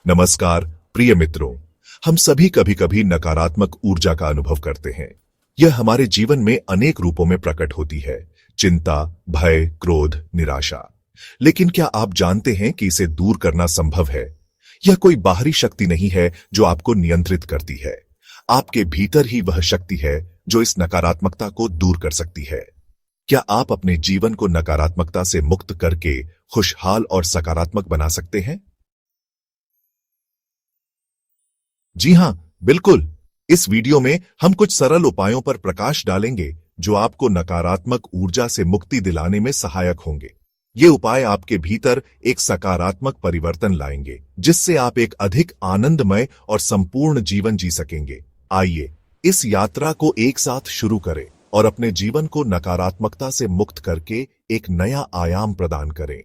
नमस्कार प्रिय मित्रों। हम सभी कभी कभी नकारात्मक ऊर्जा का अनुभव करते हैं। यह हमारे जीवन में अनेक रूपों में प्रकट होती है। चिंता, भय, क्रोध, निराशा। लेकिन क्या आप जानते हैं कि इसे दूर करना संभव है? यह कोई बाहरी शक्ति नहीं है जो आपको नियंत्रित करती है। आपके भीतर ही वह शक्ति है जो इस नकारात्मकता को दूर कर सकती है। क्या आप अपने जीवन को नकारात्मकता से मुक्त करके खुशहाल और सकारात्मक बना सकते हैं? जी हां, बिल्कुल। इस वीडियो में हम कुछ सरल उपायों पर प्रकाश डालेंगे जो आपको नकारात्मक ऊर्जा से मुक्ति दिलाने में सहायक होंगे। ये उपाय आपके भीतर एक सकारात्मक परिवर्तन लाएंगे, जिससे आप एक अधिक आनंदमय और संपूर्ण जीवन जी सकेंगे। आइए इस यात्रा को एक साथ शुरू करें और अपने जीवन को नकारात्मकता से मुक्त करके एक नया आयाम प्रदान करें।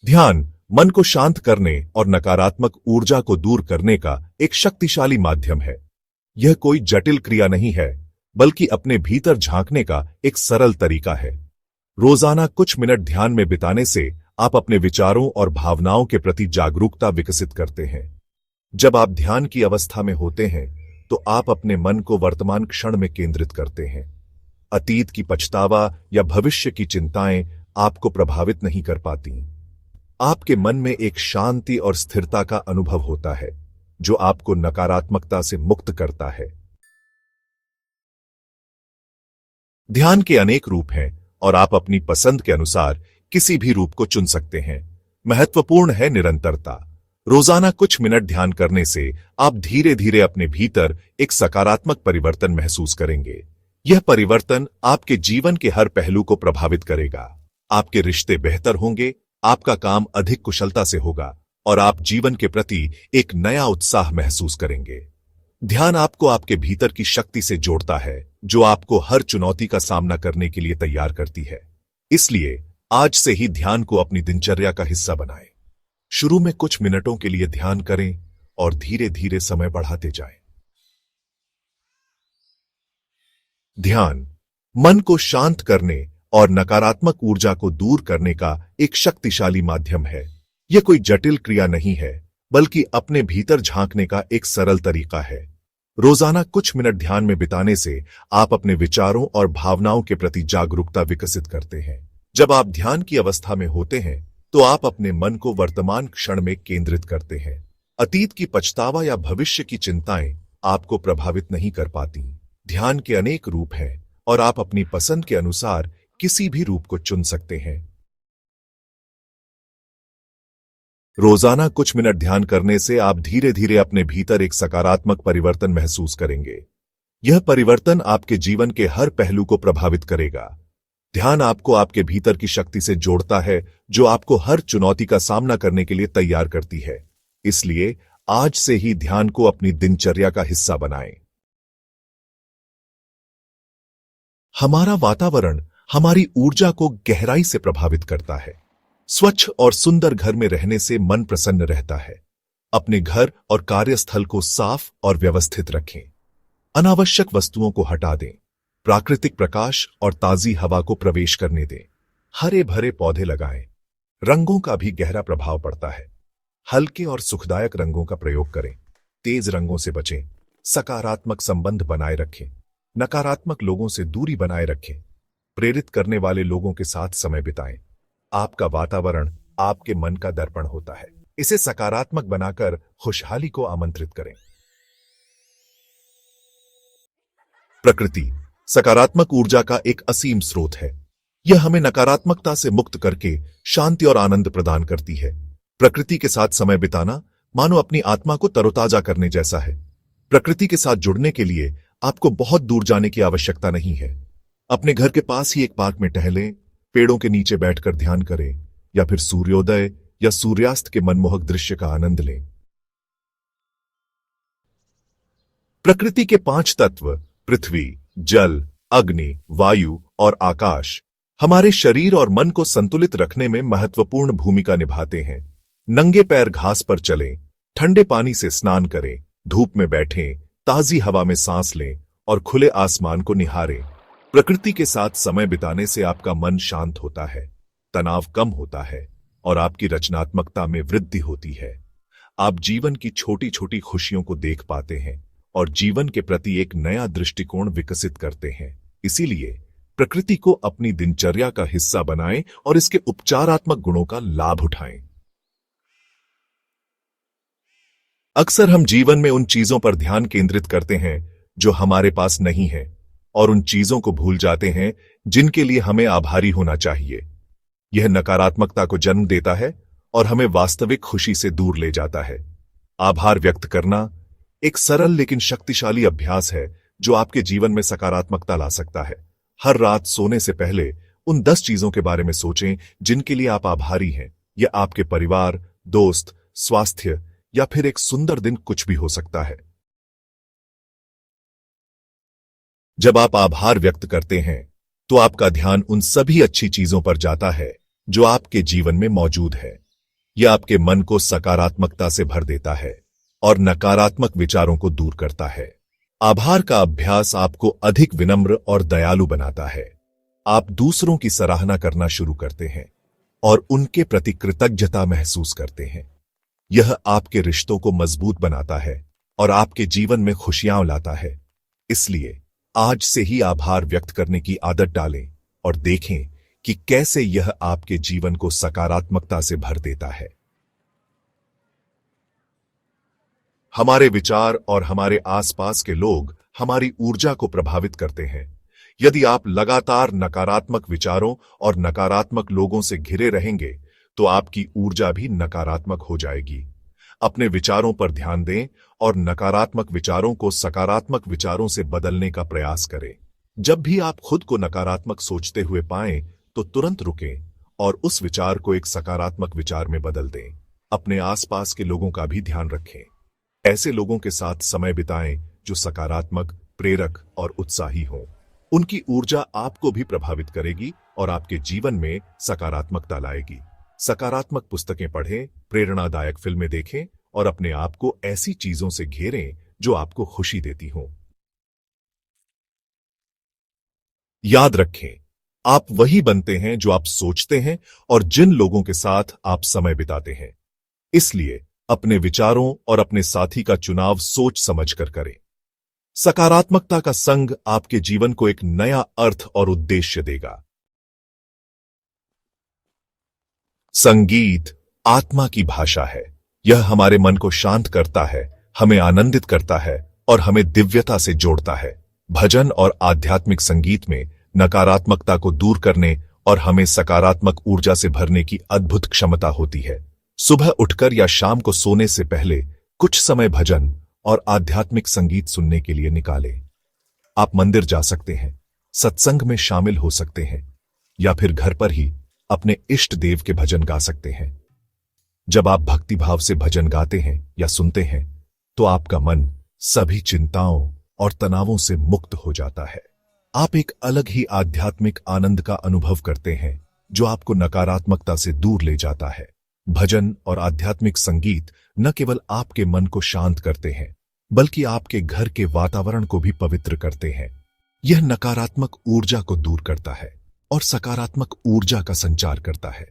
ध्यान मन को शांत करने और नकारात्मक ऊर्जा को दूर करने का एक शक्तिशाली माध्यम है। यह कोई जटिल क्रिया नहीं है, बल्कि अपने भीतर झांकने का एक सरल तरीका है। रोजाना कुछ मिनट ध्यान में बिताने से आप अपने विचारों और भावनाओं के प्रति जागरूकता विकसित करते हैं। जब आप ध्यान की अवस्था में होते हैं, तो आप अपने मन को वर्तमान क्षण में केंद्रित करते हैं। अतीत की पछतावा या भविष्य की चिंताएं आपको प्रभावित नहीं कर पाती। आपके मन में एक शांति और स्थिरता का अनुभव होता है, जो आपको नकारात्मकता से मुक्त करता है। ध्यान के अनेक रूप हैं और आप अपनी पसंद के अनुसार किसी भी रूप को चुन सकते हैं। महत्वपूर्ण है निरंतरता। रोजाना कुछ मिनट ध्यान करने से आप धीरे धीरे अपने भीतर एक सकारात्मक परिवर्तन महसूस करेंगे। यह परिवर्तन आपके जीवन के हर पहलू को प्रभावित करेगा। आपके रिश्ते बेहतर होंगे, आपका काम अधिक कुशलता से होगा और आप जीवन के प्रति एक नया उत्साह महसूस करेंगे। ध्यान आपको आपके भीतर की शक्ति से जोड़ता है, जो आपको हर चुनौती का सामना करने के लिए तैयार करती है। इसलिए आज से ही ध्यान को अपनी दिनचर्या का हिस्सा बनाएं। शुरू में कुछ मिनटों के लिए ध्यान करें और धीरे धीरे समय बढ़ाते जाएं। ध्यान मन को शांत करने और नकारात्मक ऊर्जा को दूर करने का एक शक्तिशाली माध्यम है। यह कोई जटिल क्रिया नहीं है, बल्कि अपने भीतर झांकने का एक सरल तरीका है। रोजाना कुछ मिनट ध्यान में बिताने से आप अपने विचारों और भावनाओं के प्रति जागरूकता विकसित करते हैं। जब आप ध्यान की अवस्था में होते हैं, तो आप अपने मन को वर्तमान क्षण में केंद्रित करते हैं। अतीत की पछतावा या भविष्य की चिंताएं आपको प्रभावित नहीं कर पाती। ध्यान के अनेक रूप हैं और आप अपनी पसंद के अनुसार किसी भी रूप को चुन सकते हैं। रोजाना कुछ मिनट ध्यान करने से आप धीरे धीरे अपने भीतर एक सकारात्मक परिवर्तन महसूस करेंगे। यह परिवर्तन आपके जीवन के हर पहलू को प्रभावित करेगा। ध्यान आपको आपके भीतर की शक्ति से जोड़ता है, जो आपको हर चुनौती का सामना करने के लिए तैयार करती है। इसलिए आज से ही ध्यान को अपनी दिनचर्या का हिस्सा बनाएं। हमारा वातावरण हमारी ऊर्जा को गहराई से प्रभावित करता है। स्वच्छ और सुंदर घर में रहने से मन प्रसन्न रहता है। अपने घर और कार्यस्थल को साफ और व्यवस्थित रखें। अनावश्यक वस्तुओं को हटा दें। प्राकृतिक प्रकाश और ताजी हवा को प्रवेश करने दें। हरे भरे पौधे लगाएं। रंगों का भी गहरा प्रभाव पड़ता है। हल्के और सुखदायक रंगों का प्रयोग करें। तेज रंगों से बचें। सकारात्मक संबंध बनाए रखें। नकारात्मक लोगों से दूरी बनाए रखें। प्रेरित करने वाले लोगों के साथ समय बिताएं। आपका वातावरण आपके मन का दर्पण होता है। इसे सकारात्मक बनाकर खुशहाली को आमंत्रित करें। प्रकृति सकारात्मक ऊर्जा का एक असीम स्रोत है। यह हमें नकारात्मकता से मुक्त करके शांति और आनंद प्रदान करती है। प्रकृति के साथ समय बिताना मानो अपनी आत्मा को तरोताजा करने जैसा है। प्रकृति के साथ जुड़ने के लिए आपको बहुत दूर जाने की आवश्यकता नहीं है। अपने घर के पास ही एक पार्क में टहलें, पेड़ों के नीचे बैठकर ध्यान करें या फिर सूर्योदय या सूर्यास्त के मनमोहक दृश्य का आनंद लें। प्रकृति के 5 तत्व पृथ्वी, जल, अग्नि, वायु और आकाश हमारे शरीर और मन को संतुलित रखने में महत्वपूर्ण भूमिका निभाते हैं। नंगे पैर घास पर चलें, ठंडे पानी से स्नान करें, धूप में बैठें, ताजी हवा में सांस लें और खुले आसमान को निहारें। प्रकृति के साथ समय बिताने से आपका मन शांत होता है, तनाव कम होता है और आपकी रचनात्मकता में वृद्धि होती है। आप जीवन की छोटी छोटी खुशियों को देख पाते हैं और जीवन के प्रति एक नया दृष्टिकोण विकसित करते हैं। इसीलिए प्रकृति को अपनी दिनचर्या का हिस्सा बनाएं और इसके उपचारात्मक गुणों का लाभ उठाएं। अक्सर हम जीवन में उन चीजों पर ध्यान केंद्रित करते हैं जो हमारे पास नहीं है और उन चीजों को भूल जाते हैं जिनके लिए हमें आभारी होना चाहिए। यह नकारात्मकता को जन्म देता है और हमें वास्तविक खुशी से दूर ले जाता है। आभार व्यक्त करना एक सरल लेकिन शक्तिशाली अभ्यास है जो आपके जीवन में सकारात्मकता ला सकता है। हर रात सोने से पहले उन 10 चीजों के बारे में सोचें जिनके लिए आप आभारी हैं। यह आपके परिवार, दोस्त, स्वास्थ्य या फिर एक सुंदर दिन कुछ भी हो सकता है। जब आप आभार व्यक्त करते हैं तो आपका ध्यान उन सभी अच्छी चीजों पर जाता है जो आपके जीवन में मौजूद है। यह आपके मन को सकारात्मकता से भर देता है और नकारात्मक विचारों को दूर करता है। आभार का अभ्यास आपको अधिक विनम्र और दयालु बनाता है। आप दूसरों की सराहना करना शुरू करते हैं और उनके प्रति कृतज्ञता महसूस करते हैं। यह आपके रिश्तों को मजबूत बनाता है और आपके जीवन में खुशियां लाता है। इसलिए आज से ही आभार व्यक्त करने की आदत डालें और देखें कि कैसे यह आपके जीवन को सकारात्मकता से भर देता है। हमारे विचार और हमारे आसपास के लोग हमारी ऊर्जा को प्रभावित करते हैं। यदि आप लगातार नकारात्मक विचारों और नकारात्मक लोगों से घिरे रहेंगे तो आपकी ऊर्जा भी नकारात्मक हो जाएगी। अपने विचारों पर ध्यान दें और नकारात्मक विचारों को सकारात्मक विचारों से बदलने का प्रयास करें। जब भी आप खुद को नकारात्मक सोचते हुए पाएं तो तुरंत रुकें और उस विचार को एक सकारात्मक विचार में बदल दें। अपने आसपास के लोगों का भी ध्यान रखें। ऐसे लोगों के साथ समय बिताएं जो सकारात्मक, प्रेरक और उत्साही हों। उनकी ऊर्जा आपको भी प्रभावित करेगी और आपके जीवन में सकारात्मकता लाएगी। सकारात्मक पुस्तकें पढ़ें, प्रेरणादायक फिल्में देखें और अपने आप को ऐसी चीजों से घेरें जो आपको खुशी देती हों। याद रखें, आप वही बनते हैं जो आप सोचते हैं और जिन लोगों के साथ आप समय बिताते हैं। इसलिए अपने विचारों और अपने साथी का चुनाव सोच समझकर करें। सकारात्मकता का संग आपके जीवन को एक नया अर्थ और उद्देश्य देगा। संगीत आत्मा की भाषा है। यह हमारे मन को शांत करता है, हमें आनंदित करता है और हमें दिव्यता से जोड़ता है। भजन और आध्यात्मिक संगीत में नकारात्मकता को दूर करने और हमें सकारात्मक ऊर्जा से भरने की अद्भुत क्षमता होती है। सुबह उठकर या शाम को सोने से पहले कुछ समय भजन और आध्यात्मिक संगीत सुनने के लिए निकालें। आप मंदिर जा सकते हैं, सत्संग में शामिल हो सकते हैं या फिर घर पर ही अपने इष्ट देव के भजन गा सकते हैं। जब आप भक्तिभाव से भजन गाते हैं या सुनते हैं तो आपका मन सभी चिंताओं और तनावों से मुक्त हो जाता है। आप एक अलग ही आध्यात्मिक आनंद का अनुभव करते हैं जो आपको नकारात्मकता से दूर ले जाता है। भजन और आध्यात्मिक संगीत न केवल आपके मन को शांत करते हैं बल्कि आपके घर के वातावरण को भी पवित्र करते हैं। यह नकारात्मक ऊर्जा को दूर करता है और सकारात्मक ऊर्जा का संचार करता है।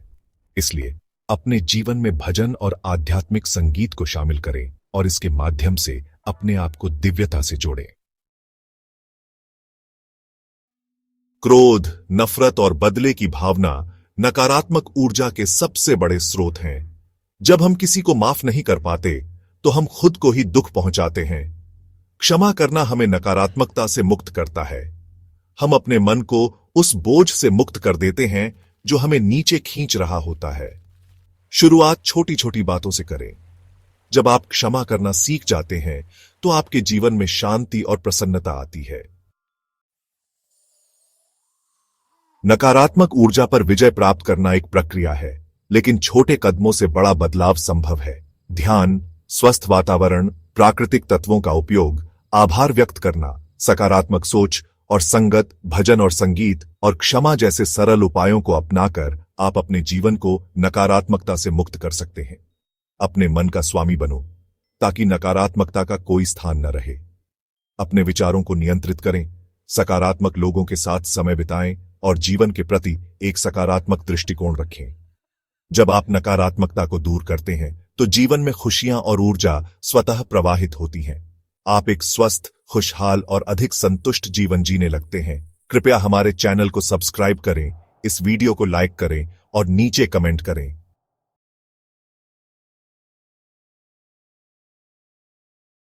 इसलिए अपने जीवन में भजन और आध्यात्मिक संगीत को शामिल करें और इसके माध्यम से अपने आप को दिव्यता से जोड़ें। क्रोध, नफरत और बदले की भावना नकारात्मक ऊर्जा के सबसे बड़े स्रोत हैं। जब हम किसी को माफ नहीं कर पाते तो हम खुद को ही दुख पहुंचाते हैं। क्षमा करना हमें नकारात्मकता से मुक्त करता है। हम अपने मन को उस बोझ से मुक्त कर देते हैं जो हमें नीचे खींच रहा होता है। शुरुआत छोटी छोटी बातों से करें। जब आप क्षमा करना सीख जाते हैं तो आपके जीवन में शांति और प्रसन्नता आती है। नकारात्मक ऊर्जा पर विजय प्राप्त करना एक प्रक्रिया है, लेकिन छोटे कदमों से बड़ा बदलाव संभव है। ध्यान, स्वस्थ वातावरण, प्राकृतिक तत्वों का उपयोग, आभार व्यक्त करना, सकारात्मक सोच और संगत, भजन और संगीत और क्षमा जैसे सरल उपायों को अपनाकर आप अपने जीवन को नकारात्मकता से मुक्त कर सकते हैं। अपने मन का स्वामी बनो ताकि नकारात्मकता का कोई स्थान न रहे। अपने विचारों को नियंत्रित करें, सकारात्मक लोगों के साथ समय बिताएं और जीवन के प्रति एक सकारात्मक दृष्टिकोण रखें। जब आप नकारात्मकता को दूर करते हैं तो जीवन में खुशियां और ऊर्जा स्वतः प्रवाहित होती हैं। आप एक स्वस्थ, खुशहाल और अधिक संतुष्ट जीवन जीने लगते हैं। कृपया हमारे चैनल को सब्सक्राइब करें, इस वीडियो को लाइक करें और नीचे कमेंट करें।